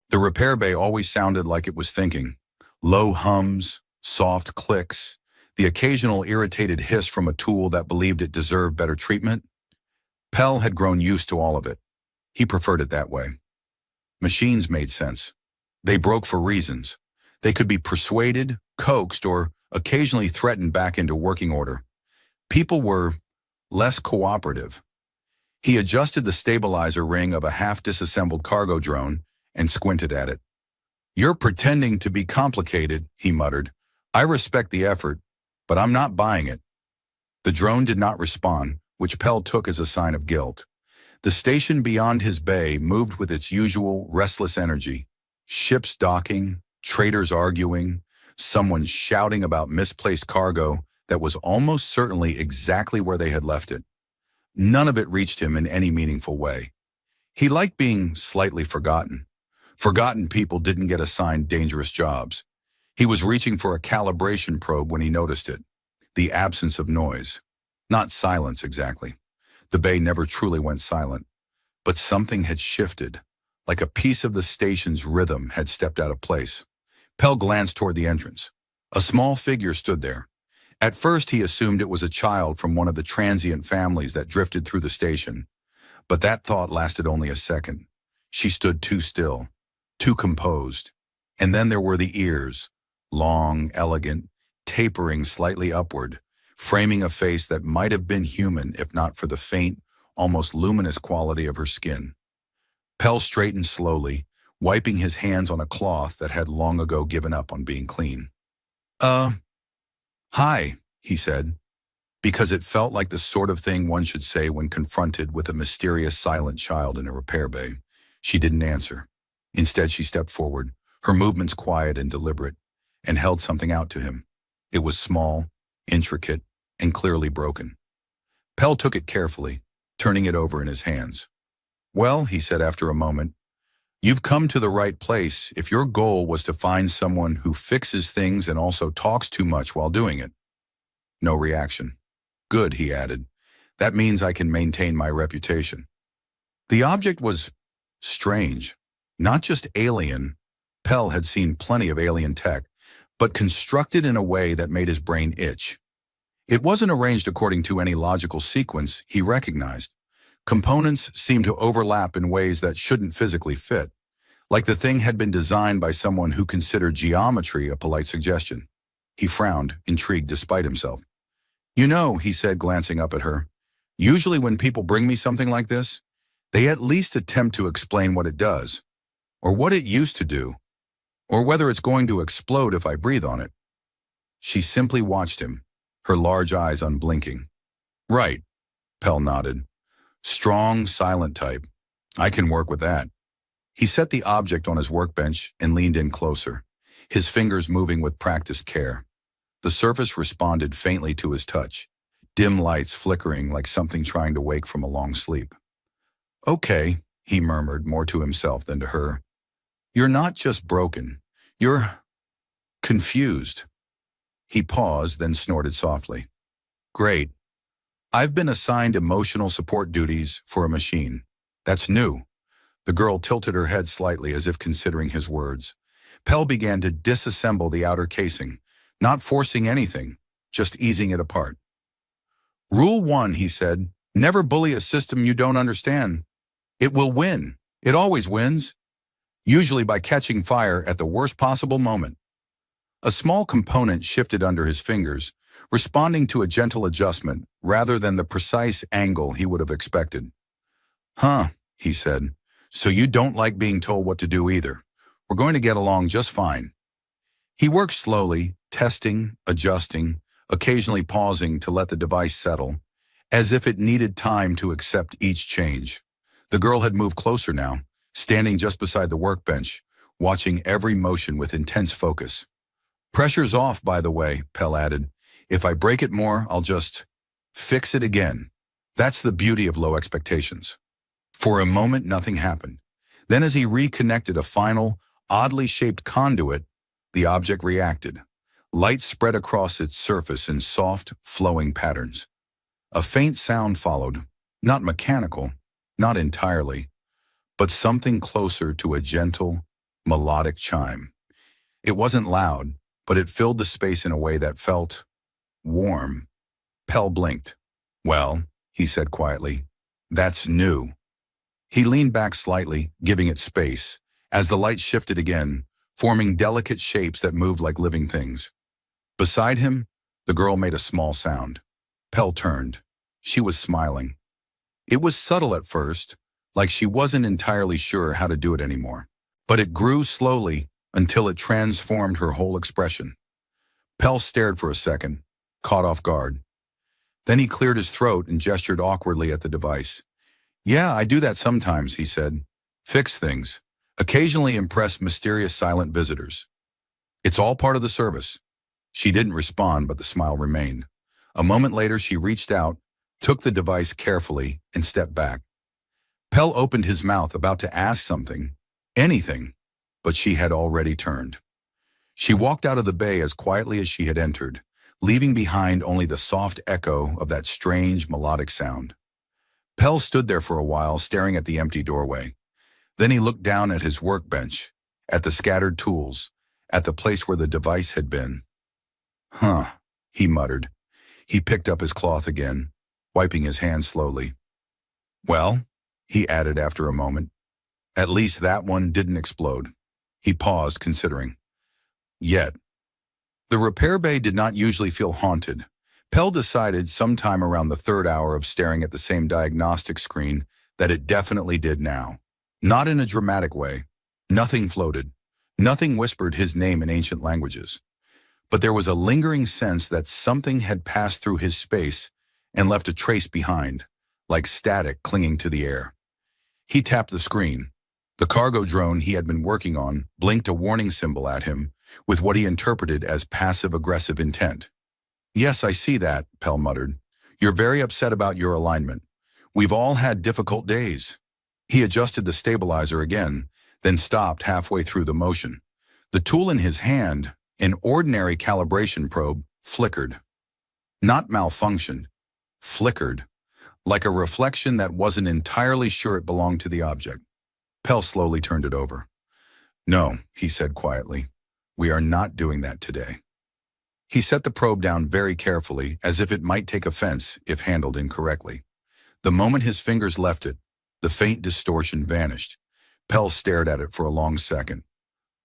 The repair bay always sounded like it was thinking. Low hums, soft clicks, the occasional irritated hiss from a tool that believed it deserved better treatment. Pell had grown used to all of it. He preferred it that way. Machines made sense. They broke for reasons. They could be persuaded, coaxed, or occasionally threatened back into working order. People were less cooperative. He adjusted the stabilizer ring of a half-disassembled cargo drone and squinted at it. "You're pretending to be complicated," he muttered. "I respect the effort, but I'm not buying it." The drone did not respond, which Pell took as a sign of guilt. The station beyond his bay moved with its usual restless energy. Ships docking, traders arguing, someone shouting about misplaced cargo that was almost certainly exactly where they had left it. None of it reached him in any meaningful way. He liked being slightly forgotten. Forgotten people didn't get assigned dangerous jobs. He was reaching for a calibration probe when he noticed it. The absence of noise. Not silence exactly. The bay never truly went silent. But something had shifted, like a piece of the station's rhythm had stepped out of place. Pell glanced toward the entrance. A small figure stood there. At first he assumed it was a child from one of the transient families that drifted through the station. But that thought lasted only a second. She stood too still, too composed. And then there were the ears, long, elegant, tapering slightly upward, framing a face that might have been human if not for the faint, almost luminous quality of her skin. Pell straightened slowly, wiping his hands on a cloth that had long ago given up on being clean. Hi," he said, because it felt like the sort of thing one should say when confronted with a mysterious silent child in a repair bay. She didn't answer. Instead, she stepped forward, her movements quiet and deliberate, and held something out to him. It was small, intricate, and clearly broken. Pell took it carefully, turning it over in his hands. "Well," he said after a moment, "you've come to the right place if your goal was to find someone who fixes things and also talks too much while doing it." No reaction. "Good," he added. "That means I can maintain my reputation." The object was strange, not just alien. Pell had seen plenty of alien tech, but constructed in a way that made his brain itch. It wasn't arranged according to any logical sequence he recognized. Components seemed to overlap in ways that shouldn't physically fit, like the thing had been designed by someone who considered geometry a polite suggestion. He frowned, intrigued despite himself. "You know," he said, glancing up at her, "usually when people bring me something like this, they at least attempt to explain what it does, or what it used to do, or whether it's going to explode if I breathe on it." She simply watched him, her large eyes unblinking. "Right," Pell nodded. "Strong, silent type. I can work with that." He set the object on his workbench and leaned in closer, his fingers moving with practiced care. The surface responded faintly to his touch, dim lights flickering like something trying to wake from a long sleep. "Okay," he murmured, more to himself than to her. "You're not just broken. You're confused." He paused, then snorted softly. "Great. I've been assigned emotional support duties for a machine. That's new." The girl tilted her head slightly as if considering his words. Pell began to disassemble the outer casing, not forcing anything, just easing it apart. "Rule 1, he said, never bully a system you don't understand. It will win. It always wins. Usually by catching fire at the worst possible moment." A small component shifted under his fingers, responding to a gentle adjustment rather than the precise angle he would have expected. "Huh," he said. "So you don't like being told what to do either. We're going to get along just fine." He worked slowly, testing, adjusting, occasionally pausing to let the device settle, as if it needed time to accept each change. The girl had moved closer now, standing just beside the workbench, watching every motion with intense focus. "Pressure's off, by the way," Pell added. "If I break it more, I'll just fix it again." That's the beauty of low expectations. For a moment, nothing happened. Then as he reconnected a final, oddly shaped conduit, the object reacted. Light spread across its surface in soft, flowing patterns. A faint sound followed, not mechanical, not entirely, but something closer to a gentle, melodic chime. It wasn't loud, but it filled the space in a way that felt warm. Pell blinked. "Well," he said quietly, "that's new." He leaned back slightly, giving it space, as the light shifted again, forming delicate shapes that moved like living things. Beside him, the girl made a small sound. Pell turned. She was smiling. It was subtle at first, like she wasn't entirely sure how to do it anymore. But it grew slowly until it transformed her whole expression. Pell stared for a second, caught off guard. Then he cleared his throat and gestured awkwardly at the device. "Yeah, I do that sometimes," he said. "Fix things. Occasionally impress mysterious silent visitors. It's all part of the service." She didn't respond, but the smile remained. A moment later, she reached out, took the device carefully, and stepped back. Pell opened his mouth, about to ask something, anything, but she had already turned. She walked out of the bay as quietly as she had entered, leaving behind only the soft echo of that strange melodic sound. Pell stood there for a while, staring at the empty doorway. Then he looked down at his workbench, at the scattered tools, at the place where the device had been. "Huh," he muttered. He picked up his cloth again, wiping his hands slowly. "Well," he added after a moment, "at least that one didn't explode." He paused, considering. Yet. The repair bay did not usually feel haunted. Pell decided sometime around the third hour of staring at the same diagnostic screen that it definitely did now. Not in a dramatic way. Nothing floated. Nothing whispered his name in ancient languages. But there was a lingering sense that something had passed through his space and left a trace behind, like static clinging to the air. He tapped the screen. The cargo drone he had been working on blinked a warning symbol at him with what he interpreted as passive-aggressive intent. "Yes, I see that," Pell muttered. "You're very upset about your alignment. We've all had difficult days." He adjusted the stabilizer again, then stopped halfway through the motion. The tool in his hand, an ordinary calibration probe, flickered. Not malfunctioned, flickered, like a reflection that wasn't entirely sure it belonged to the object. Pell slowly turned it over. "No," he said quietly, "we are not doing that today." He set the probe down very carefully, as if it might take offense if handled incorrectly. The moment his fingers left it, the faint distortion vanished. Pell stared at it for a long second.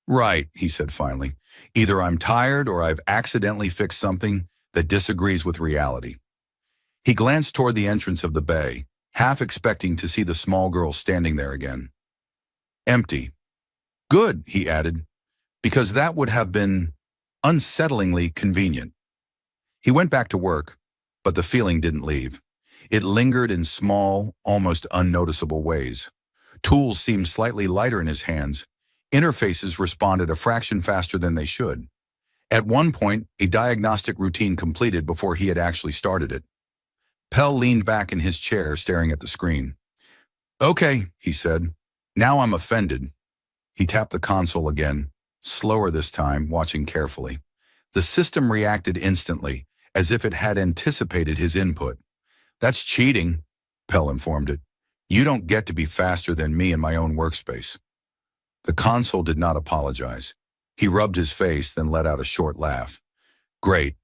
"Right," he said finally. "Either I'm tired or I've accidentally fixed something that disagrees with reality." He glanced toward the entrance of the bay, half expecting to see the small girl standing there again. Empty. "Good," he added, "because that would have been unsettlingly convenient." He went back to work, but the feeling didn't leave. It lingered in small, almost unnoticeable ways. Tools seemed slightly lighter in his hands. Interfaces responded a fraction faster than they should. At one point, a diagnostic routine completed before he had actually started it. Pell leaned back in his chair, staring at the screen. "Okay," he said. "Now I'm offended." He tapped the console again, slower this time, watching carefully. The system reacted instantly, as if it had anticipated his input. "That's cheating," Pell informed it. "You don't get to be faster than me in my own workspace." The console did not apologize. He rubbed his face, then let out a short laugh. "Great.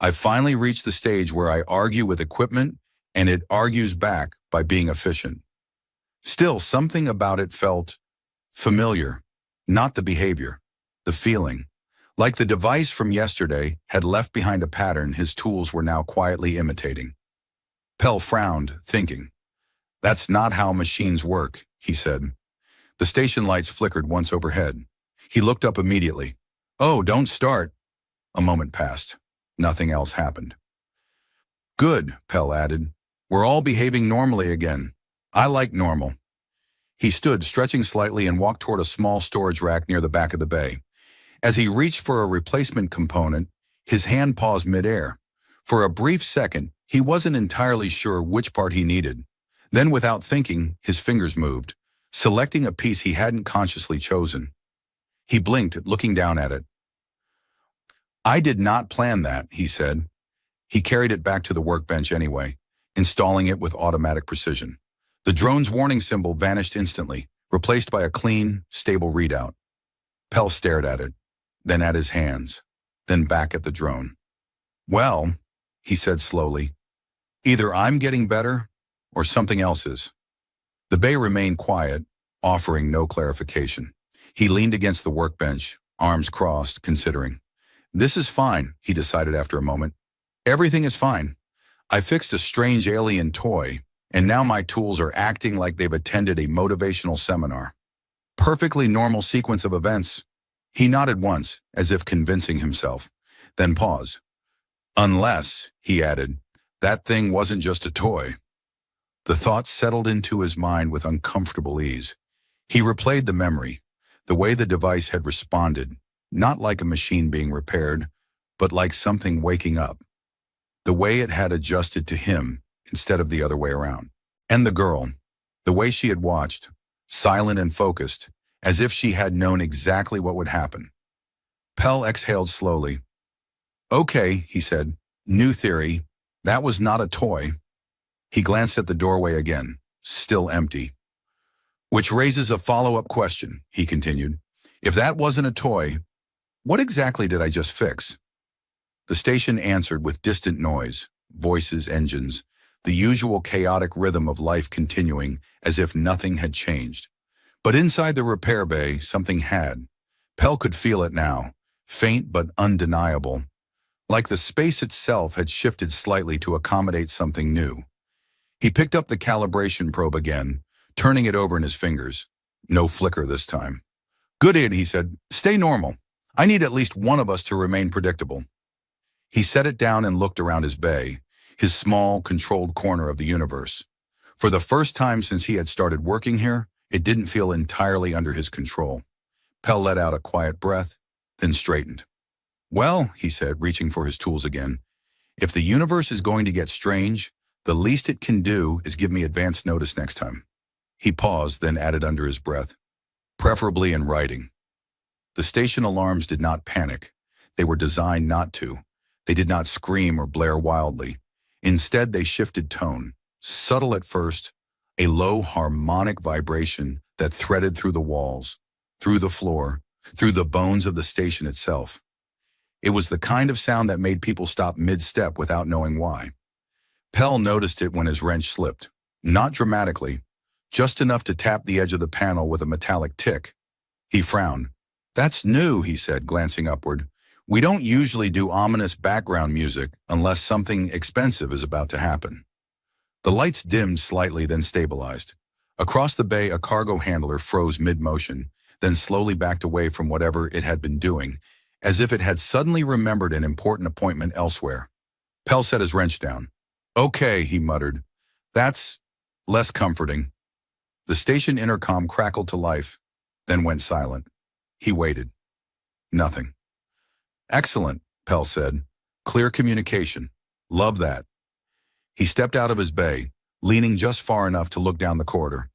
I've finally reached the stage where I argue with equipment, and it argues back by being efficient." Still, something about it felt familiar. Not the behavior, the feeling. Like the device from yesterday had left behind a pattern his tools were now quietly imitating. Pell frowned, thinking. "That's not how machines work," he said. The station lights flickered once overhead. He looked up immediately. "Oh, don't start." A moment passed. Nothing else happened. "Good," Pell added. "We're all behaving normally again. I like normal." He stood, stretching slightly, and walked toward a small storage rack near the back of the bay. As he reached for a replacement component, his hand paused midair. For a brief second, he wasn't entirely sure which part he needed. Then, without thinking, his fingers moved, selecting a piece he hadn't consciously chosen. He blinked, looking down at it. "I did not plan that," he said. He carried it back to the workbench anyway, installing it with automatic precision. The drone's warning symbol vanished instantly, replaced by a clean, stable readout. Pell stared at it, then at his hands, then back at the drone. Well, he said slowly, either I'm getting better or something else is. The bay remained quiet, offering no clarification. He leaned against the workbench, arms crossed, considering. This is fine, he decided after a moment. Everything is fine. I fixed a strange alien toy, and now my tools are acting like they've attended a motivational seminar. Perfectly normal sequence of events. He nodded once, as if convincing himself, then paused. Unless, he added, that thing wasn't just a toy. The thought settled into his mind with uncomfortable ease. He replayed the memory, the way the device had responded, not like a machine being repaired, but like something waking up. The way it had adjusted to him instead of the other way around. And the girl, the way she had watched, silent and focused, as if she had known exactly what would happen. Pell exhaled slowly. Okay, he said, new theory. That was not a toy. He glanced at the doorway again, still empty. Which raises a follow-up question, he continued. If that wasn't a toy, what exactly did I just fix? The station answered with distant noise, voices, engines, the usual chaotic rhythm of life continuing as if nothing had changed. But inside the repair bay, something had. Pell could feel it now, faint but undeniable, like the space itself had shifted slightly to accommodate something new. He picked up the calibration probe again, turning it over in his fingers. No flicker this time. Good id, he said. Stay normal. I need at least one of us to remain predictable. He set it down and looked around his bay, his small, controlled corner of the universe. For the first time since he had started working here, it didn't feel entirely under his control. Pell let out a quiet breath, then straightened. Well, he said, reaching for his tools again, if the universe is going to get strange, the least it can do is give me advance notice next time. He paused, then added under his breath, preferably in writing. The station alarms did not panic. They were designed not to. They did not scream or blare wildly. Instead, they shifted tone, subtle at first, a low harmonic vibration that threaded through the walls, through the floor, through the bones of the station itself. It was the kind of sound that made people stop mid-step without knowing why. Pell noticed it when his wrench slipped, not dramatically, just enough to tap the edge of the panel with a metallic tick. He frowned. That's new, he said, glancing upward. We don't usually do ominous background music unless something expensive is about to happen. The lights dimmed slightly, then stabilized. Across the bay, a cargo handler froze mid-motion, then slowly backed away from whatever it had been doing, as if it had suddenly remembered an important appointment elsewhere. Pell set his wrench down. Okay, he muttered. That's less comforting. The station intercom crackled to life, then went silent. He waited. Nothing. Excellent, Pell said. Clear communication. Love that. He stepped out of his bay, leaning just far enough to look down the corridor.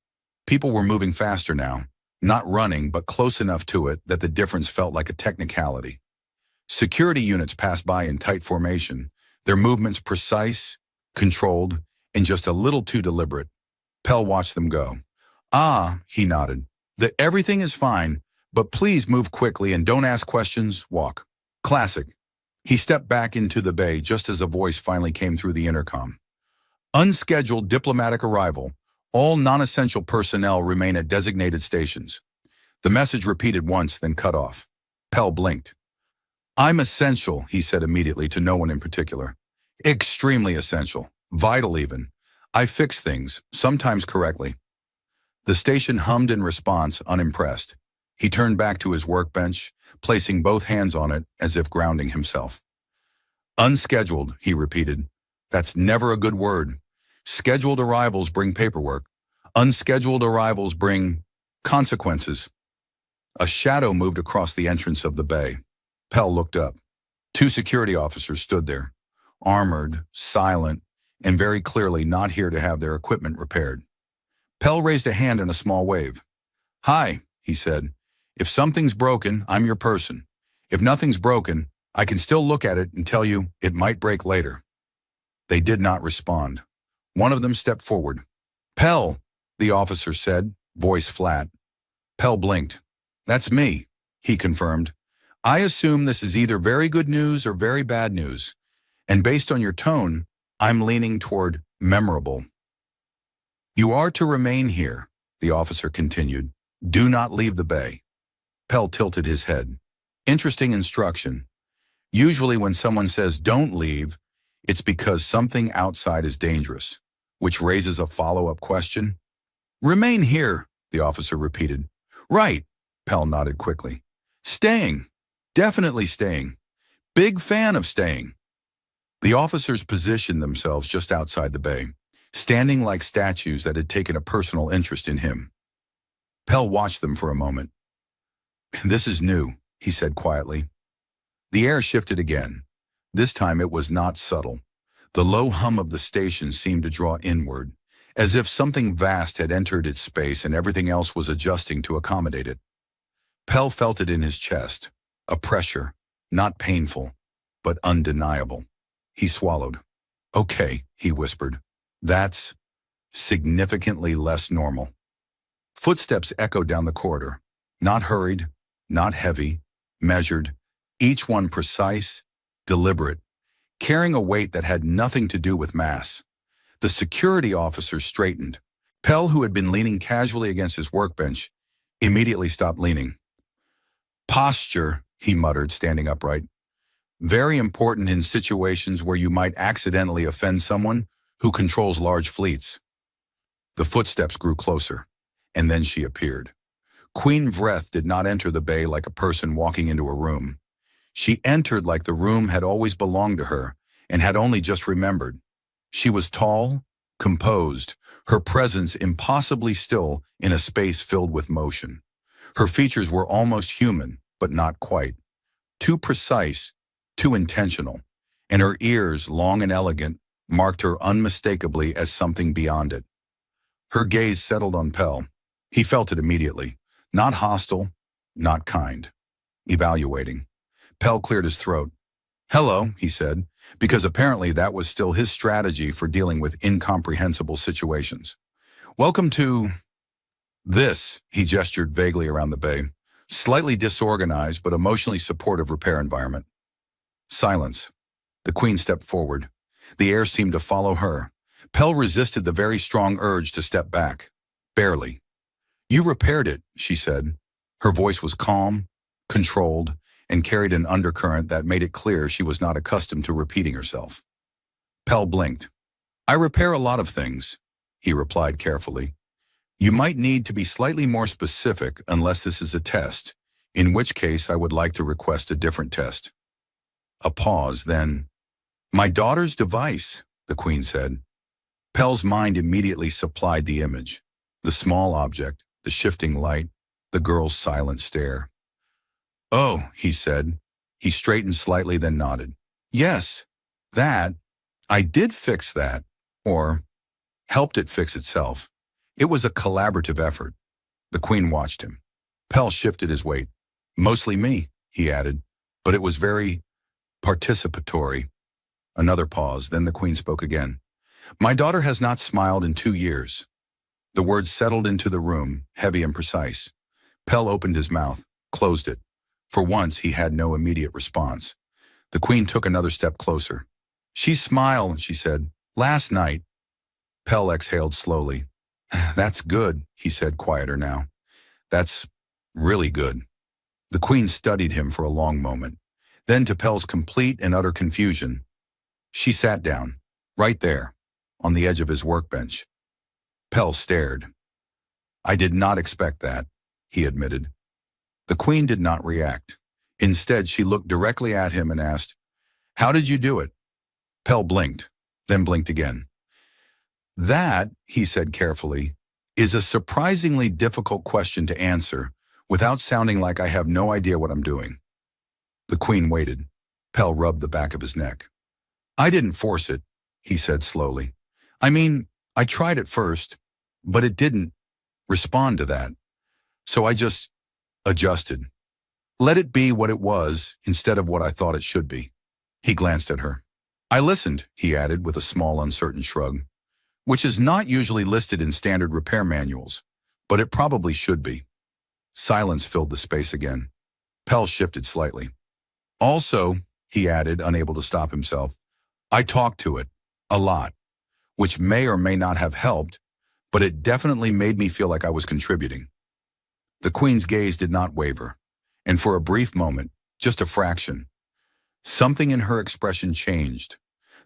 People were moving faster now, not running, but close enough to it that the difference felt like a technicality. Security units passed by in tight formation, their movements precise, controlled, and just a little too deliberate. Pell watched them go. Ah, he nodded. Everything is fine, but please move quickly and don't ask questions, walk. Classic. He stepped back into the bay just as a voice finally came through the intercom. Unscheduled diplomatic arrival. All non-essential personnel remain at designated stations. The message repeated once, then cut off. Pell blinked. I'm essential, he said immediately to no one in particular. Extremely essential. Vital even. I fix things, sometimes correctly. The station hummed in response, unimpressed. He turned back to his workbench, placing both hands on it as if grounding himself. Unscheduled, he repeated. That's never a good word. Scheduled arrivals bring paperwork. Unscheduled arrivals bring consequences. A shadow moved across the entrance of the bay. Pell looked up. 2 security officers stood there, armored, silent, and very clearly not here to have their equipment repaired. Pell raised a hand in a small wave. Hi, he said. If something's broken, I'm your person. If nothing's broken, I can still look at it and tell you it might break later. They did not respond. One of them stepped forward. Pell, the officer said, voice flat. Pell blinked. That's me. he confirmed. I assume this is either very good news or very bad news, and based on your tone, I'm leaning toward memorable. You are to remain here, the officer continued. Do not leave the bay. Pell tilted his head. Interesting instruction. Usually when someone says don't leave, it's because something outside is dangerous, which raises a follow-up question. Remain here, the officer repeated. Right, Pell nodded quickly. Staying. Definitely staying. Big fan of staying. The officers positioned themselves just outside the bay, standing like statues that had taken a personal interest in him. Pell watched them for a moment. This is new, he said quietly. The air shifted again. This time it was not subtle. The low hum of the station seemed to draw inward, as if something vast had entered its space and everything else was adjusting to accommodate it. Pell felt it in his chest, a pressure, not painful, but undeniable. He swallowed. Okay, he whispered. That's significantly less normal. Footsteps echoed down the corridor, not hurried, not heavy, measured, each one precise, deliberate, carrying a weight that had nothing to do with mass. The security officer straightened. Pell, who had been leaning casually against his workbench, immediately stopped leaning. Posture, he muttered, standing upright. Very important in situations where you might accidentally offend someone who controls large fleets. The footsteps grew closer, and then she appeared. Queen Vreth did not enter the bay like a person walking into a room. She entered like the room had always belonged to her and had only just remembered. She was tall, composed, her presence impossibly still in a space filled with motion. Her features were almost human, but not quite. Too precise, too intentional, and her ears, long and elegant, marked her unmistakably as something beyond it. Her gaze settled on Pell. He felt it immediately. Not hostile, not kind. Evaluating. Pell cleared his throat. Hello, he said, because apparently that was still his strategy for dealing with incomprehensible situations. Welcome to this, he gestured vaguely around the bay. Slightly disorganized but emotionally supportive repair environment. Silence. The Queen stepped forward. The air seemed to follow her. Pell resisted the very strong urge to step back. Barely. You repaired it, she said. Her voice was calm, controlled, and carried an undercurrent that made it clear she was not accustomed to repeating herself. Pell blinked. I repair a lot of things, he replied carefully. You might need to be slightly more specific unless this is a test, in which case I would like to request a different test. A pause, then, my daughter's device, the Queen said. Pell's mind immediately supplied the image. The small object, the shifting light, the girl's silent stare. Oh, he said. He straightened slightly, then nodded. Yes, that. I did fix that, or helped it fix itself. It was a collaborative effort. The Queen watched him. Pell shifted his weight. Mostly me, he added, but it was very participatory. Another pause, then the Queen spoke again. My daughter has not smiled in 2 years. The words settled into the room, heavy and precise. Pell opened his mouth, closed it. For once, he had no immediate response. The Queen took another step closer. She smiled, she said. Last night. Pell exhaled slowly. That's good, he said, quieter now. That's really good. The Queen studied him for a long moment. Then, to Pell's complete and utter confusion, she sat down, right there, on the edge of his workbench. Pell stared. I did not expect that, he admitted. The Queen did not react. Instead, she looked directly at him and asked, How did you do it? Pell blinked, then blinked again. That, he said carefully, is a surprisingly difficult question to answer without sounding like I have no idea what I'm doing. The Queen waited. Pell rubbed the back of his neck. I didn't force it, he said slowly. I mean, I tried at first, but it didn't respond to that. So I just adjusted. Let it be what it was instead of what I thought it should be. He glanced at her. I listened, he added with a small, uncertain shrug, which is not usually listed in standard repair manuals, but it probably should be. Silence filled the space again. Pell shifted slightly. Also, he added, unable to stop himself, I talked to it. A lot. Which may or may not have helped, but it definitely made me feel like I was contributing. The Queen's gaze did not waver, and for a brief moment, just a fraction, something in her expression changed.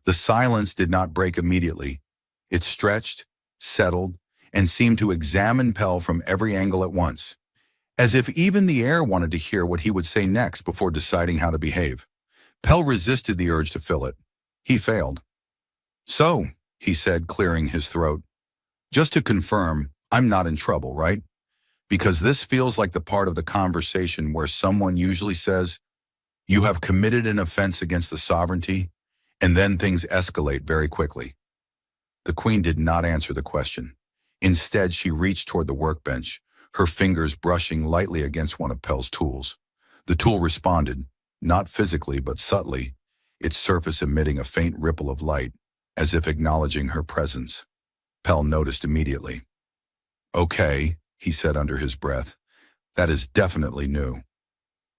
The silence did not break immediately. It stretched, settled, and seemed to examine Pell from every angle at once, as if even the air wanted to hear what he would say next before deciding how to behave. Pell resisted the urge to fill it. He failed. So, he said, clearing his throat, just to confirm, I'm not in trouble, right? Because this feels like the part of the conversation where someone usually says, you have committed an offense against the sovereignty, and then things escalate very quickly. The Queen did not answer the question. Instead, she reached toward the workbench, her fingers brushing lightly against one of Pell's tools. The tool responded, not physically but subtly, its surface emitting a faint ripple of light, as if acknowledging her presence. Pell noticed immediately. Okay, he said under his breath, that is definitely new.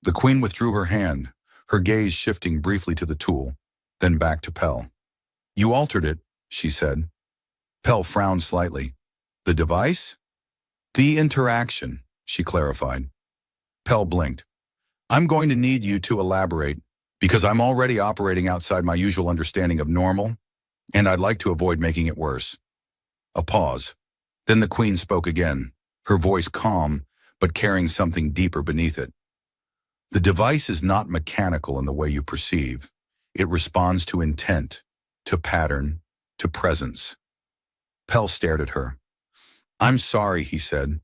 The Queen withdrew her hand, her gaze shifting briefly to the tool, then back to Pell. You altered it, she said. Pell frowned slightly. The device? The interaction, she clarified. Pell blinked. I'm going to need you to elaborate, because I'm already operating outside my usual understanding of normal, and I'd like to avoid making it worse. A pause. Then the Queen spoke again, her voice calm, but carrying something deeper beneath it. The device is not mechanical in the way you perceive. It responds to intent, to pattern, to presence. Pell stared at her. I'm sorry, he said.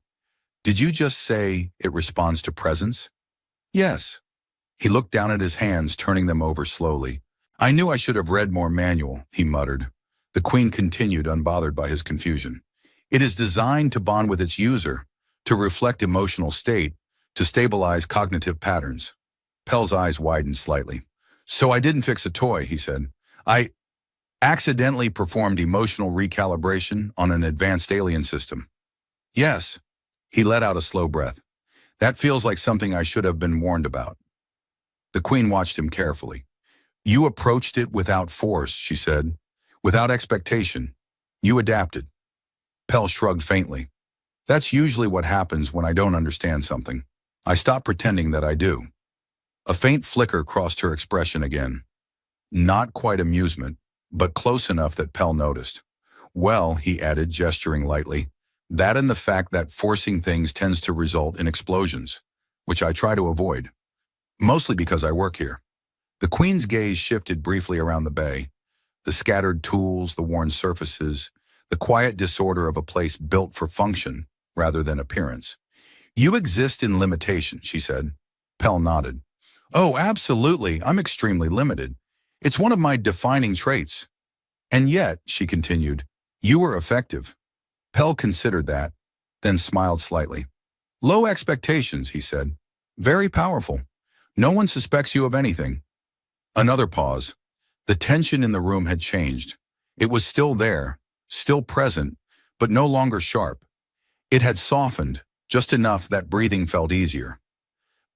Did you just say it responds to presence? Yes. He looked down at his hands, turning them over slowly. I knew I should have read more manual, he muttered. The Queen continued, unbothered by his confusion. It is designed to bond with its user, to reflect emotional state, to stabilize cognitive patterns. Pell's eyes widened slightly. So I didn't fix a toy, he said. I accidentally performed emotional recalibration on an advanced alien system. Yes. He let out a slow breath. That feels like something I should have been warned about. The Queen watched him carefully. You approached it without force, she said. Without expectation. You adapted. Pell shrugged faintly. That's usually what happens when I don't understand something. I stop pretending that I do. A faint flicker crossed her expression again. Not quite amusement, but close enough that Pell noticed. Well, he added, gesturing lightly, that and the fact that forcing things tends to result in explosions, which I try to avoid. Mostly because I work here. The Queen's gaze shifted briefly around the bay. The scattered tools, the worn surfaces, the quiet disorder of a place built for function rather than appearance. You exist in limitation, she said. Pell nodded. Oh, absolutely. I'm extremely limited. It's one of my defining traits. And yet, she continued, you were effective. Pell considered that, then smiled slightly. Low expectations, he said. Very powerful. No one suspects you of anything. Another pause. The tension in the room had changed. It was still there, still present, but no longer sharp. It had softened, just enough that breathing felt easier.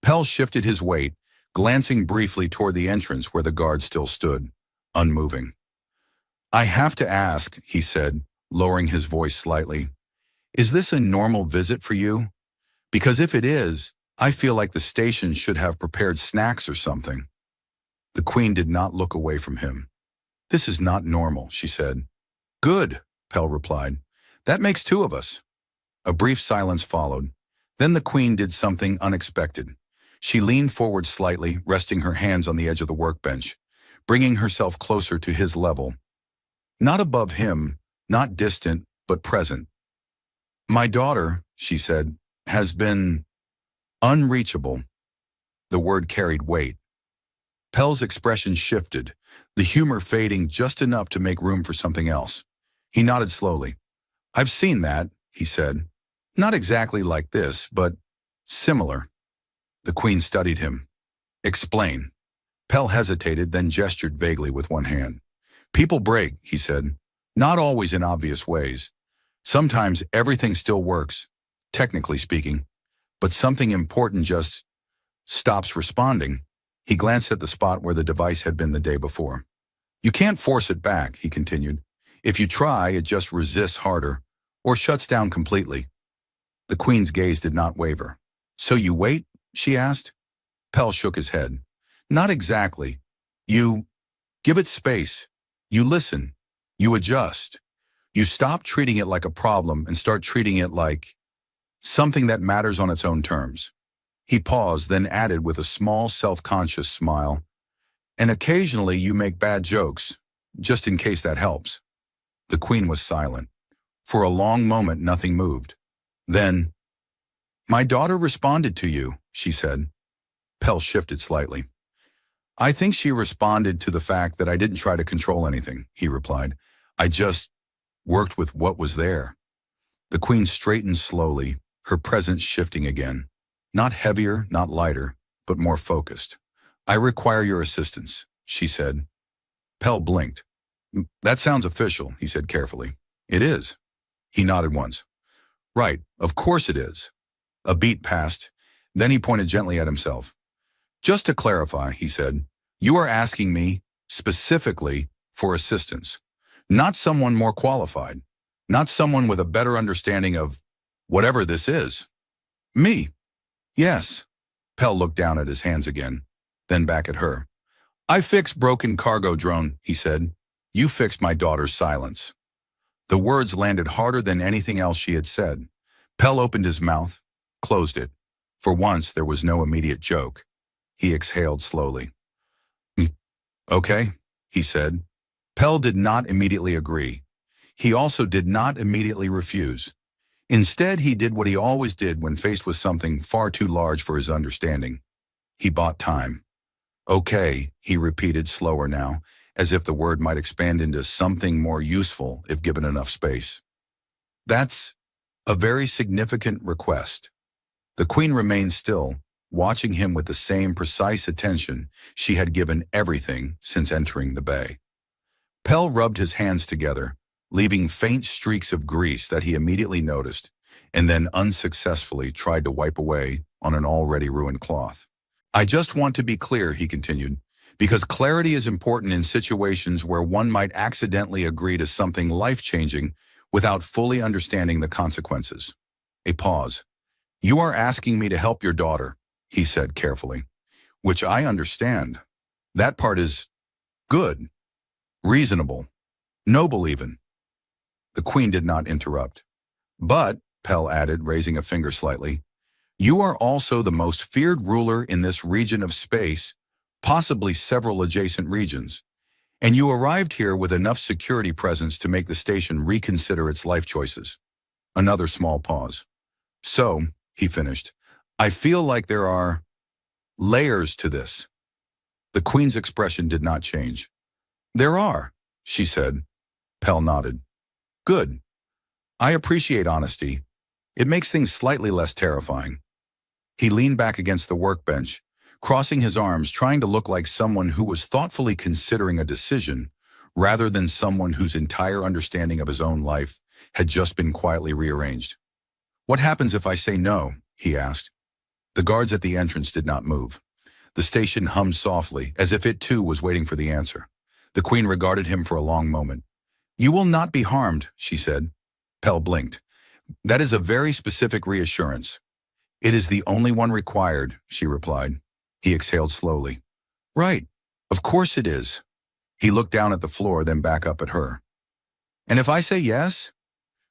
Pell shifted his weight, glancing briefly toward the entrance where the guard still stood, unmoving. I have to ask, he said, lowering his voice slightly. Is this a normal visit for you? Because if it is, I feel like the station should have prepared snacks or something. The Queen did not look away from him. This is not normal, she said. Good, Pell replied. That makes two of us. A brief silence followed. Then the Queen did something unexpected. She leaned forward slightly, resting her hands on the edge of the workbench, bringing herself closer to his level. Not above him, not distant, but present. My daughter, she said, has been unreachable. The word carried weight. Pell's expression shifted, the humor fading just enough to make room for something else. He nodded slowly. I've seen that, he said. Not exactly like this, but similar. The Queen studied him. Explain. Pell hesitated, then gestured vaguely with one hand. People break, he said. Not always in obvious ways. Sometimes everything still works, technically speaking, but something important just stops responding. He glanced at the spot where the device had been the day before. You can't force it back, he continued. If you try, it just resists harder, or shuts down completely. The Queen's gaze did not waver. So you wait? She asked. Pell shook his head. Not exactly. You give it space. You listen. You adjust. You stop treating it like a problem and start treating it like something that matters on its own terms. He paused, then added with a small, self-conscious smile, and occasionally you make bad jokes, just in case that helps. The Queen was silent. For a long moment, nothing moved. Then, my daughter responded to you, she said. Pell shifted slightly. I think she responded to the fact that I didn't try to control anything, he replied. I just worked with what was there. The Queen straightened slowly, her presence shifting again. Not heavier, not lighter, but more focused. I require your assistance, she said. Pell blinked. That sounds official, he said carefully. It is. He nodded once. Right, of course it is. A beat passed. Then he pointed gently at himself. Just to clarify, he said, you are asking me, specifically, for assistance. Not someone more qualified. Not someone with a better understanding of whatever this is. Me. Yes. Pell looked down at his hands again, then back at her. I fixed broken cargo drone, he said. You fixed my daughter's silence. The words landed harder than anything else she had said. Pell opened his mouth, closed it. For once, there was no immediate joke. He exhaled slowly. Okay, he said. Pell did not immediately agree. He also did not immediately refuse. Instead, he did what he always did when faced with something far too large for his understanding. He bought time. Okay, he repeated slower now, as if the word might expand into something more useful if given enough space. That's a very significant request. The Queen remained still, watching him with the same precise attention she had given everything since entering the bay. Pell rubbed his hands together, leaving faint streaks of grease that he immediately noticed, and then unsuccessfully tried to wipe away on an already ruined cloth. I just want to be clear, he continued, because clarity is important in situations where one might accidentally agree to something life-changing without fully understanding the consequences. A pause. You are asking me to help your daughter, he said carefully, which I understand. That part is good, reasonable, noble even. The Queen did not interrupt. But, Pell added, raising a finger slightly, you are also the most feared ruler in this region of space, possibly several adjacent regions, and you arrived here with enough security presence to make the station reconsider its life choices. Another small pause. So, he finished, I feel like there are layers to this. The Queen's expression did not change. There are, she said. Pell nodded. Good. I appreciate honesty. It makes things slightly less terrifying. He leaned back against the workbench, crossing his arms, trying to look like someone who was thoughtfully considering a decision, rather than someone whose entire understanding of his own life had just been quietly rearranged. What happens if I say no? He asked. The guards at the entrance did not move. The station hummed softly, as if it too was waiting for the answer. The Queen regarded him for a long moment. You will not be harmed, she said. Pell blinked. That is a very specific reassurance. It is the only one required, she replied. He exhaled slowly. Right, of course it is. He looked down at the floor, then back up at her. And if I say yes?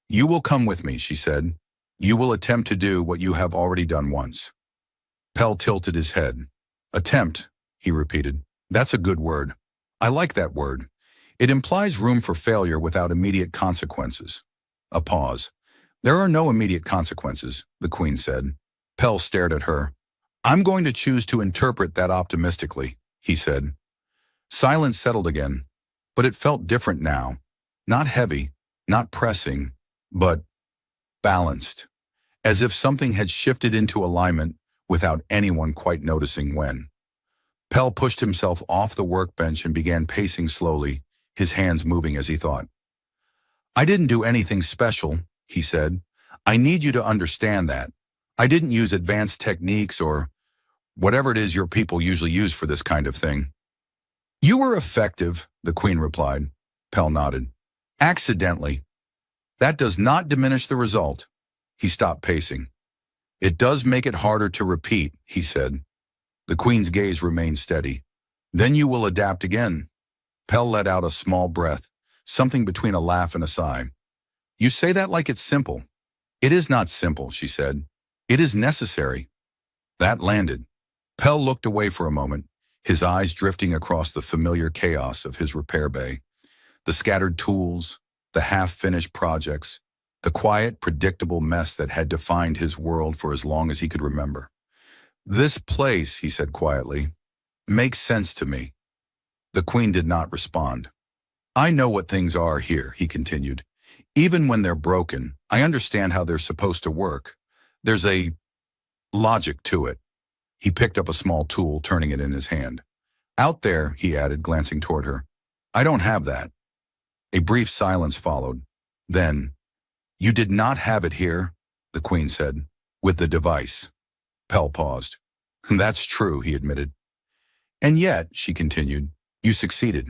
You will come with me, she said. You will attempt to do what you have already done once. Pell tilted his head. Attempt, he repeated. That's a good word. I like that word. It implies room for failure without immediate consequences. A pause. There are no immediate consequences, the Queen said. Pell stared at her. I'm going to choose to interpret that optimistically, he said. Silence settled again, but it felt different now. Not heavy, not pressing, but balanced. As if something had shifted into alignment without anyone quite noticing when. Pell pushed himself off the workbench and began pacing slowly, his hands moving as he thought. I didn't do anything special, he said. I need you to understand that. I didn't use advanced techniques or Whatever it is your people usually use for this kind of thing. You were effective, the Queen replied. Pell nodded. Accidentally. That does not diminish the result. He stopped pacing. It does make it harder to repeat, he said. The Queen's gaze remained steady. Then you will adapt again. Pell let out a small breath, something between a laugh and a sigh. You say that like it's simple. It is not simple, she said. It is necessary. That landed. Pell looked away for a moment, his eyes drifting across the familiar chaos of his repair bay. The scattered tools, the half-finished projects, the quiet, predictable mess that had defined his world for as long as he could remember. This place, he said quietly, makes sense to me. The Queen did not respond. I know what things are here, he continued. Even when they're broken, I understand how they're supposed to work. There's a logic to it. He picked up a small tool, turning it in his hand. Out there, he added, glancing toward her. I don't have that. A brief silence followed. Then, you did not have it here, the Queen said, with the device. Pell paused. That's true, he admitted. And yet, she continued, you succeeded.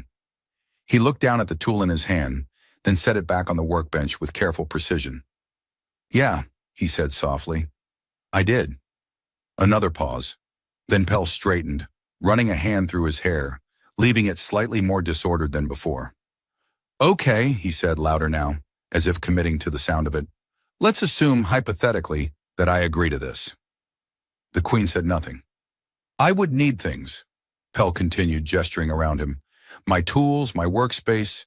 He looked down at the tool in his hand, then set it back on the workbench with careful precision. Yeah, he said softly. I did. Another pause. Then Pell straightened, running a hand through his hair, leaving it slightly more disordered than before. Okay, he said louder now, as if committing to the sound of it. Let's assume, hypothetically, that I agree to this. The Queen said nothing. I would need things, Pell continued, gesturing around him. My tools, my workspace.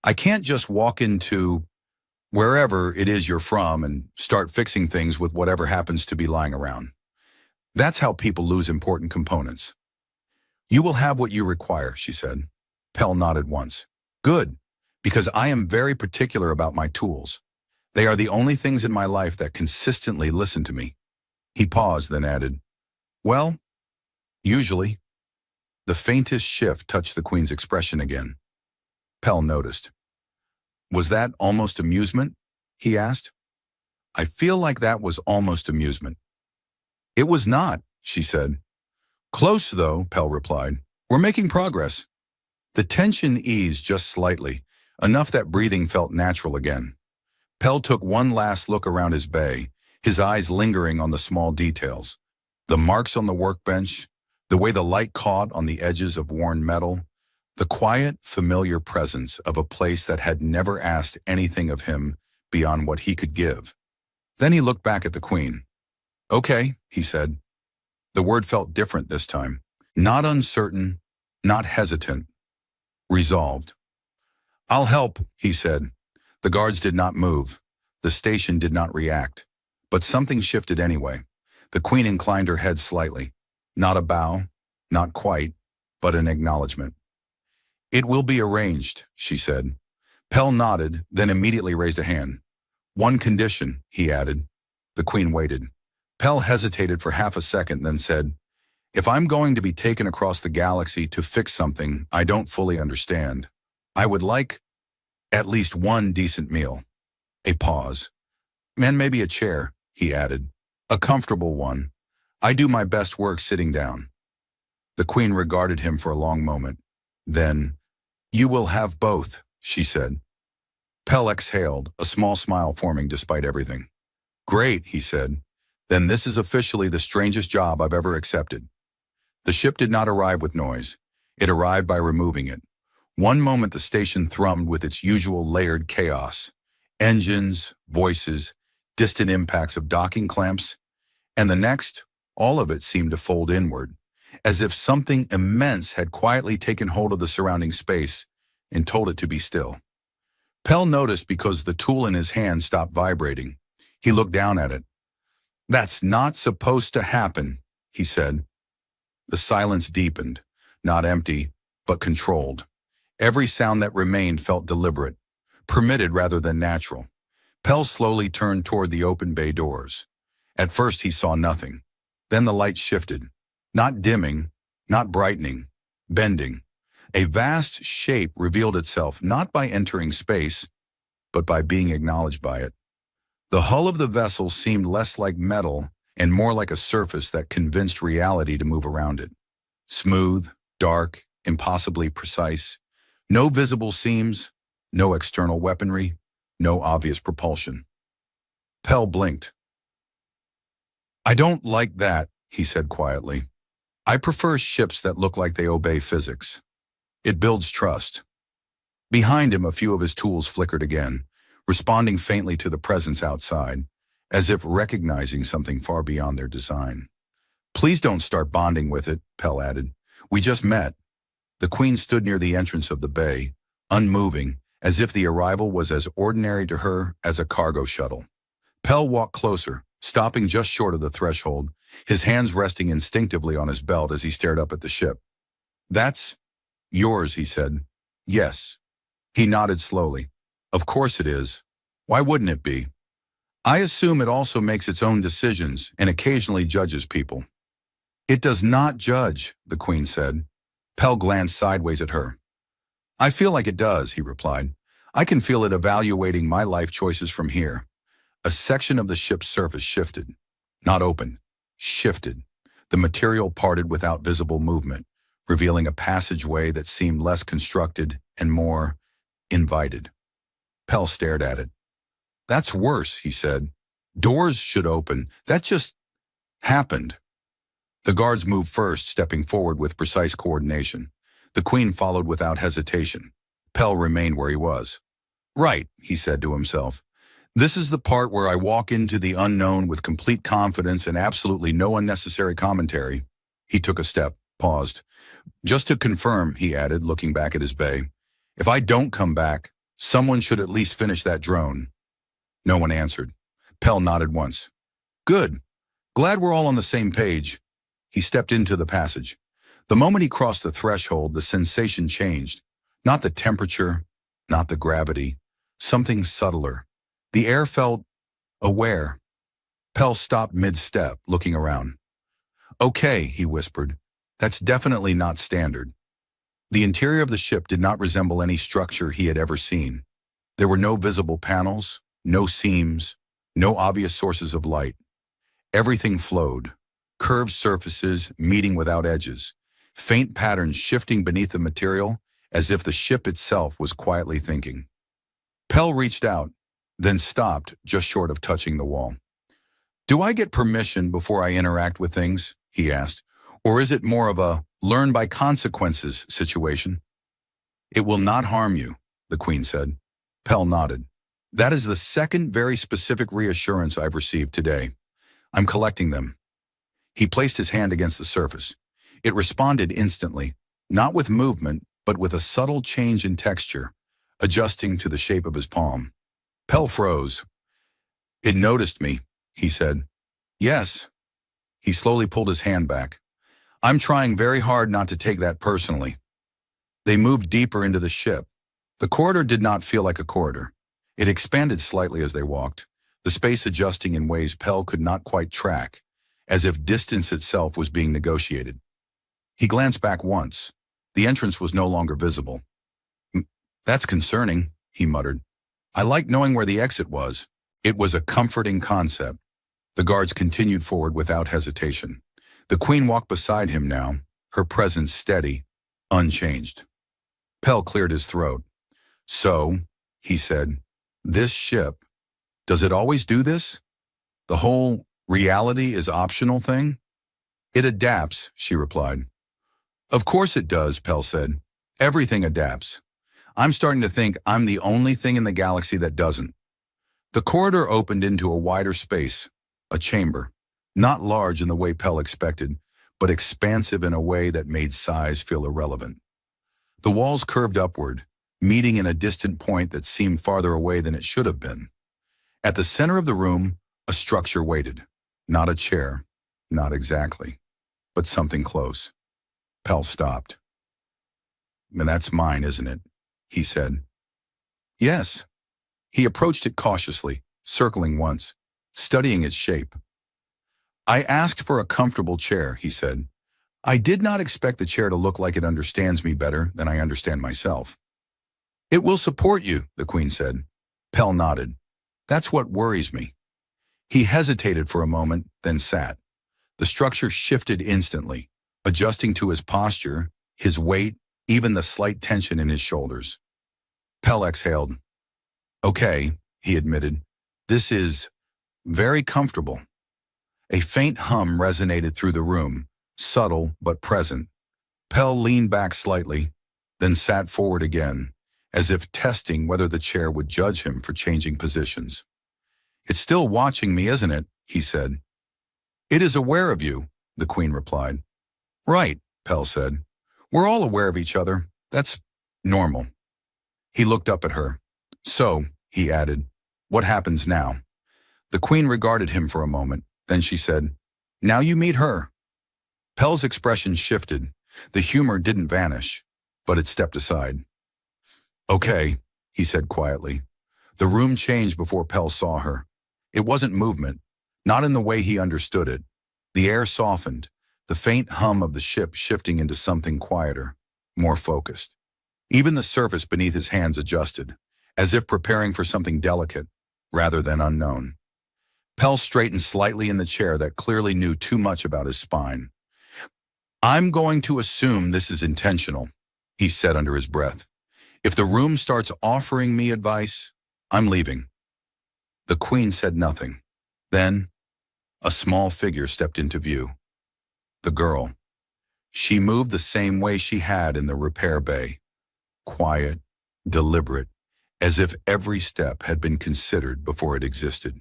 I can't just walk into wherever it is you're from and start fixing things with whatever happens to be lying around. That's how people lose important components. You will have what you require, she said. Pell nodded once. Good, because I am very particular about my tools. They are the only things in my life that consistently listen to me. He paused, then added, well, usually. The faintest shift touched the Queen's expression again. Pell noticed. Was that almost amusement? He asked. I feel like that was almost amusement. It was not, she said. Close, though, Pell replied. We're making progress. The tension eased just slightly, enough that breathing felt natural again. Pell took one last look around his bay, his eyes lingering on the small details. The marks on the workbench, the way the light caught on the edges of worn metal, the quiet, familiar presence of a place that had never asked anything of him beyond what he could give. Then he looked back at the Queen. Okay, he said. The word felt different this time. Not uncertain, not hesitant. Resolved. I'll help, he said. The guards did not move. The station did not react. But something shifted anyway. The Queen inclined her head slightly. Not a bow, not quite, but an acknowledgement. It will be arranged, she said. Pell nodded, then immediately raised a hand. One condition, he added. The Queen waited. Pell hesitated for half a second, then said, if I'm going to be taken across the galaxy to fix something I don't fully understand, I would like at least one decent meal. A pause. And maybe a chair, he added. A comfortable one. I do my best work sitting down. The Queen regarded him for a long moment. Then, you will have both, she said. Pell exhaled, a small smile forming despite everything. Great, he said. Then this is officially the strangest job I've ever accepted. The ship did not arrive with noise. It arrived by removing it. One moment the station thrummed with its usual layered chaos. Engines, voices, distant impacts of docking clamps. And the next, all of it seemed to fold inward, as if something immense had quietly taken hold of the surrounding space and told it to be still. Pell noticed because the tool in his hand stopped vibrating. He looked down at it. That's not supposed to happen, he said. The silence deepened, not empty, but controlled. Every sound that remained felt deliberate, permitted rather than natural. Pell slowly turned toward the open bay doors. At first he saw nothing. Then the light shifted, not dimming, not brightening, bending. A vast shape revealed itself not by entering space, but by being acknowledged by it. The hull of the vessel seemed less like metal and more like a surface that convinced reality to move around it. Smooth, dark, impossibly precise. No visible seams, no external weaponry, no obvious propulsion. Pell blinked. "I don't like that," he said quietly. "I prefer ships that look like they obey physics. It builds trust." Behind him, a few of his tools flickered again, responding faintly to the presence outside, as if recognizing something far beyond their design. "Please don't start bonding with it," Pell added. "We just met." The Queen stood near the entrance of the bay, unmoving, as if the arrival was as ordinary to her as a cargo shuttle. Pell walked closer, stopping just short of the threshold, his hands resting instinctively on his belt as he stared up at the ship. "That's yours," he said. "Yes." He nodded slowly. "Of course it is. Why wouldn't it be? I assume it also makes its own decisions and occasionally judges people." "It does not judge," the Queen said. Pell glanced sideways at her. "I feel like it does," he replied. "I can feel it evaluating my life choices from here." A section of the ship's surface shifted. Not opened. Shifted. The material parted without visible movement, revealing a passageway that seemed less constructed and more invited. Pell stared at it. "That's worse," he said. "Doors should open. That just happened." The guards moved first, stepping forward with precise coordination. The Queen followed without hesitation. Pell remained where he was. "Right," he said to himself. "This is the part where I walk into the unknown with complete confidence and absolutely no unnecessary commentary." He took a step, paused. "Just to confirm," he added, looking back at his bay, "if I don't come back, someone should at least finish that drone." No one answered. Pell nodded once. "Good. Glad we're all on the same page." He stepped into the passage. The moment he crossed the threshold, the sensation changed. Not the temperature, not the gravity, something subtler. The air felt aware. Pell stopped mid-step, looking around. "Okay," he whispered. "That's definitely not standard." The interior of the ship did not resemble any structure he had ever seen. There were no visible panels, no seams, no obvious sources of light. Everything flowed. Curved surfaces meeting without edges, faint patterns shifting beneath the material as if the ship itself was quietly thinking. Pell reached out, then stopped just short of touching the wall. "Do I get permission before I interact with things?" he asked. "Or is it more of a learn by consequences situation?" "It will not harm you," the Queen said. Pell nodded. "That is the second very specific reassurance I've received today. I'm collecting them." He placed his hand against the surface. It responded instantly, not with movement, but with a subtle change in texture, adjusting to the shape of his palm. Pell froze. "It noticed me," he said. "Yes." He slowly pulled his hand back. "I'm trying very hard not to take that personally." They moved deeper into the ship. The corridor did not feel like a corridor. It expanded slightly as they walked, the space adjusting in ways Pell could not quite track, as if distance itself was being negotiated. He glanced back once. The entrance was no longer visible. "That's concerning," he muttered. "I like knowing where the exit was." It was a comforting concept. The guards continued forward without hesitation. The Queen walked beside him now, her presence steady, unchanged. Pell cleared his throat. "So," he said, "this ship, does it always do this? The whole reality is optional thing?" "It adapts," she replied. "Of course it does," Pell said. "Everything adapts. I'm starting to think I'm the only thing in the galaxy that doesn't." The corridor opened into a wider space, a chamber, not large in the way Pell expected, but expansive in a way that made size feel irrelevant. The walls curved upward, meeting in a distant point that seemed farther away than it should have been. At the center of the room, a structure waited. Not a chair, not exactly, but something close. Pell stopped. "And that's mine, isn't it?" he said. "Yes." He approached it cautiously, circling once, studying its shape. "I asked for a comfortable chair," he said. "I did not expect the chair to look like it understands me better than I understand myself." "It will support you," the Queen said. Pell nodded. "That's what worries me." He hesitated for a moment, then sat. The structure shifted instantly, adjusting to his posture, his weight, even the slight tension in his shoulders. Pell exhaled. Okay, he admitted. This is very comfortable. A faint hum resonated through the room, subtle but present. Pell leaned back slightly, then sat forward again, as if testing whether the chair would judge him for changing positions. It's still watching me, isn't it? He said. It is aware of you, the Queen replied. Right, Pell said. We're all aware of each other. That's normal. He looked up at her. So, he added, what happens now? The Queen regarded him for a moment. Then she said, now you meet her. Pell's expression shifted. The humor didn't vanish, but it stepped aside. Okay, he said quietly. The room changed before Pell saw her. It wasn't movement, not in the way he understood it. The air softened, the faint hum of the ship shifting into something quieter, more focused. Even the surface beneath his hands adjusted, as if preparing for something delicate, rather than unknown. Pell straightened slightly in the chair that clearly knew too much about his spine. I'm going to assume this is intentional, he said under his breath. If the room starts offering me advice, I'm leaving. The Queen said nothing. Then, a small figure stepped into view. The girl. She moved the same way she had in the repair bay. Quiet, deliberate, as if every step had been considered before it existed.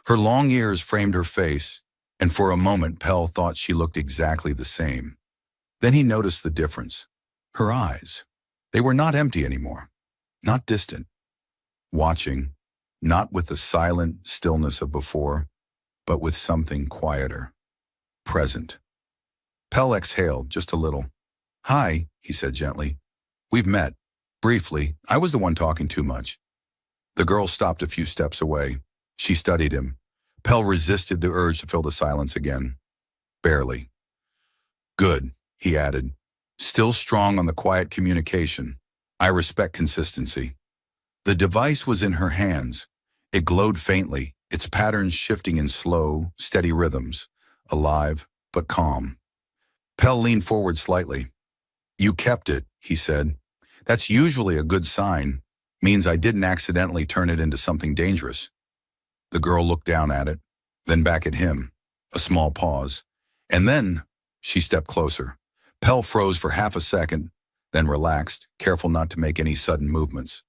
Her long ears framed her face, and for a moment Pell thought she looked exactly the same. Then he noticed the difference. Her eyes. They were not empty anymore, not distant. Watching, not with the silent stillness of before, but with something quieter, present. Pell exhaled just a little. Hi, he said gently. We've met. Briefly, I was the one talking too much. The girl stopped a few steps away. She studied him. Pell resisted the urge to fill the silence again. Barely. Good, he added. Still strong on the quiet communication. I respect consistency. The device was in her hands. It glowed faintly, its patterns shifting in slow, steady rhythms, alive but calm. Pell leaned forward slightly. You kept it, he said. That's usually a good sign. Means I didn't accidentally turn it into something dangerous. The girl looked down at it, then back at him. A small pause. And then she stepped closer. Pell froze for half a second, then relaxed, careful not to make any sudden movements.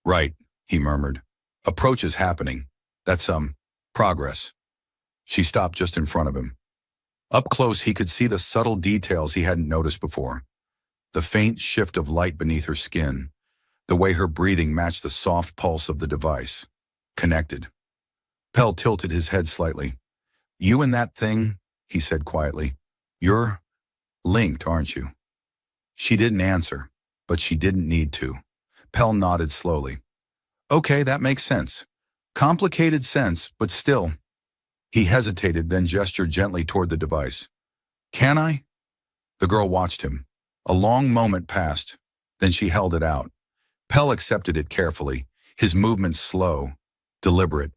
Right, he murmured. Approach is happening. That's progress. She stopped just in front of him. Up close, he could see the subtle details he hadn't noticed before. The faint shift of light beneath her skin, the way her breathing matched the soft pulse of the device. Connected. Pell tilted his head slightly. You and that thing, he said quietly. You're linked, aren't you? She didn't answer, but she didn't need to. Pell nodded slowly. Okay, that makes sense. Complicated sense, but still. He hesitated, then gestured gently toward the device. Can I? The girl watched him. A long moment passed. Then she held it out. Pell accepted it carefully, his movements slow, deliberate.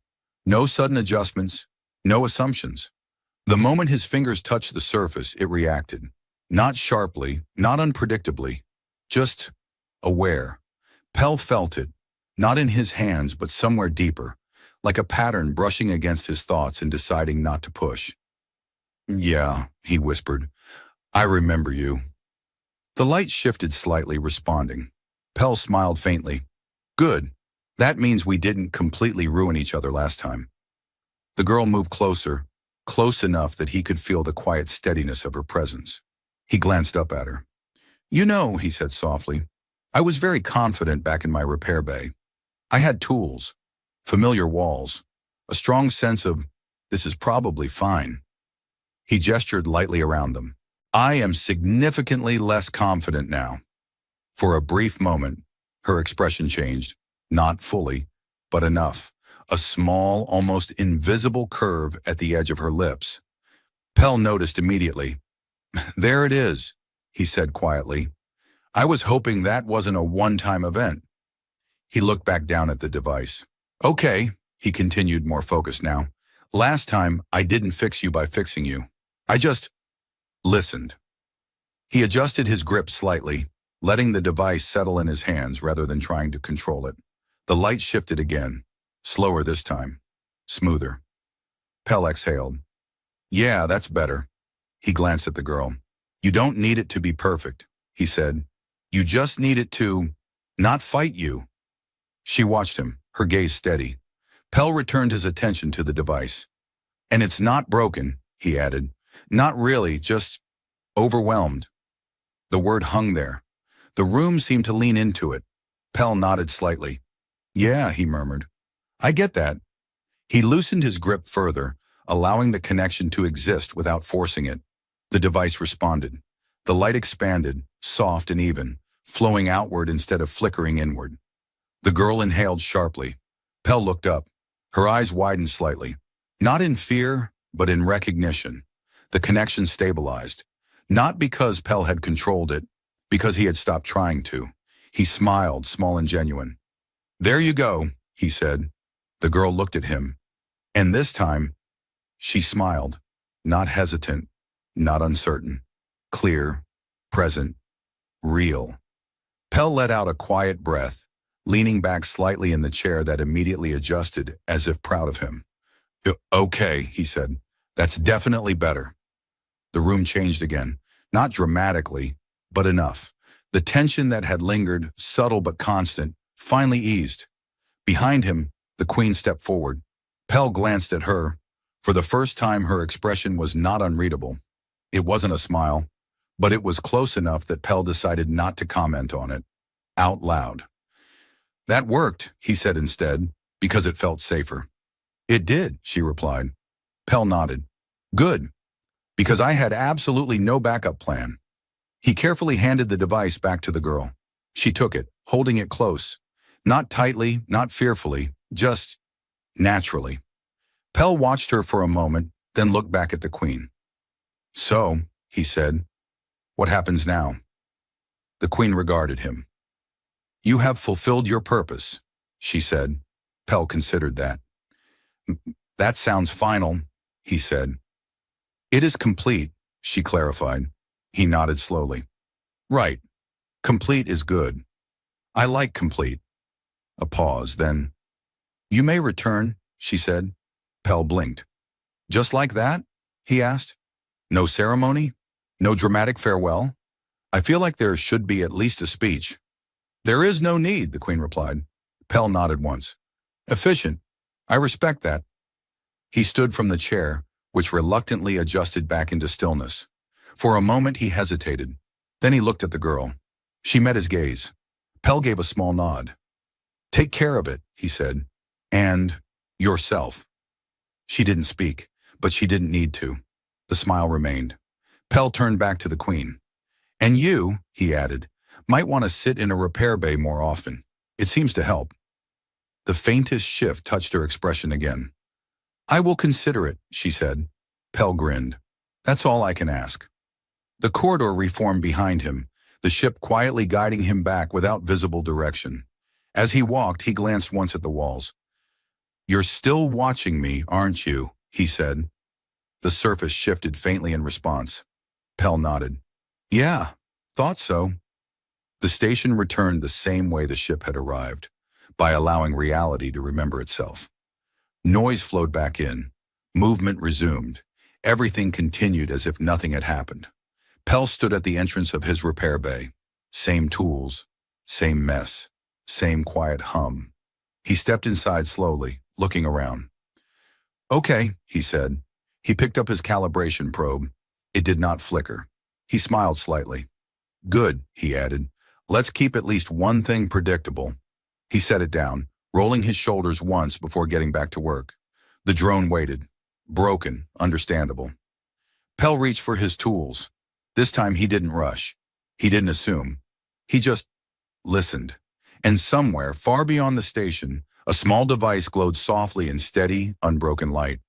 No sudden adjustments, no assumptions. The moment his fingers touched the surface, it reacted. Not sharply, not unpredictably, just aware. Pell felt it, not in his hands, but somewhere deeper, like a pattern brushing against his thoughts and deciding not to push. Yeah, he whispered. I remember you. The light shifted slightly, responding. Pell smiled faintly. Good. That means we didn't completely ruin each other last time. The girl moved closer, close enough that he could feel the quiet steadiness of her presence. He glanced up at her. You know, he said softly, I was very confident back in my repair bay. I had tools, familiar walls, a strong sense of, this is probably fine. He gestured lightly around them. I am significantly less confident now. For a brief moment, her expression changed, not fully, but enough. A small, almost invisible curve at the edge of her lips. Pell noticed immediately. There it is, he said quietly. I was hoping that wasn't a one-time event. He looked back down at the device. Okay, he continued, more focused now. Last time, I didn't fix you by fixing you. I just listened. He adjusted his grip slightly, letting the device settle in his hands rather than trying to control it. The light shifted again, slower this time, smoother. Pell exhaled. Yeah, that's better. He glanced at the girl. You don't need it to be perfect, he said. You just need it to not fight you. She watched him, her gaze steady. Pell returned his attention to the device. And it's not broken, he added. Not really, just overwhelmed. The word hung there. The room seemed to lean into it. Pell nodded slightly. Yeah, he murmured. I get that. He loosened his grip further, allowing the connection to exist without forcing it. The device responded. The light expanded, soft and even, flowing outward instead of flickering inward. The girl inhaled sharply. Pell looked up. Her eyes widened slightly. Not in fear, but in recognition. The connection stabilized. Not because Pell had controlled it, because he had stopped trying to. He smiled, small and genuine. There you go, he said. The girl looked at him. And this time, she smiled, not hesitant, not uncertain. Clear, present, real. Pell let out a quiet breath, leaning back slightly in the chair that immediately adjusted, as if proud of him. Okay, he said. That's definitely better. The room changed again, not dramatically, but enough. The tension that had lingered, subtle but constant, finally eased. Behind him, the queen stepped forward. Pell glanced at her. For the first time, her expression was not unreadable. It wasn't a smile, but it was close enough that Pell decided not to comment on it, out loud. That worked, he said instead, because it felt safer. It did, she replied. Pell nodded. Good, because I had absolutely no backup plan. He carefully handed the device back to the girl. She took it, holding it close. Not tightly, not fearfully, just naturally. Pell watched her for a moment, then looked back at the queen. So, he said, what happens now? The queen regarded him. You have fulfilled your purpose, she said. Pell considered that. That sounds final, he said. It is complete, she clarified. He nodded slowly. Right. Complete is good. I like complete. A pause, then. You may return, she said. Pell blinked. Just like that? He asked. No ceremony? No dramatic farewell? I feel like there should be at least a speech. There is no need, the queen replied. Pell nodded once. Efficient. I respect that. He stood from the chair, which reluctantly adjusted back into stillness. For a moment he hesitated. Then he looked at the girl. She met his gaze. Pell gave a small nod. Take care of it, he said. And yourself. She didn't speak, but she didn't need to. The smile remained. Pell turned back to the queen. And you, he added, might want to sit in a repair bay more often. It seems to help. The faintest shift touched her expression again. I will consider it, she said. Pell grinned. That's all I can ask. The corridor reformed behind him, the ship quietly guiding him back without visible direction. As he walked, he glanced once at the walls. You're still watching me, aren't you? He said. The surface shifted faintly in response. Pell nodded. Yeah, thought so. The station returned the same way the ship had arrived, by allowing reality to remember itself. Noise flowed back in. Movement resumed. Everything continued as if nothing had happened. Pell stood at the entrance of his repair bay. Same tools, same mess, same quiet hum. He stepped inside slowly, looking around. Okay, he said. He picked up his calibration probe. It did not flicker. He smiled slightly. Good, he added. Let's keep at least one thing predictable. He set it down, rolling his shoulders once before getting back to work. The drone waited. Broken, understandable. Pell reached for his tools. This time he didn't rush. He didn't assume. He just listened. And somewhere, far beyond the station, a small device glowed softly in steady, unbroken light.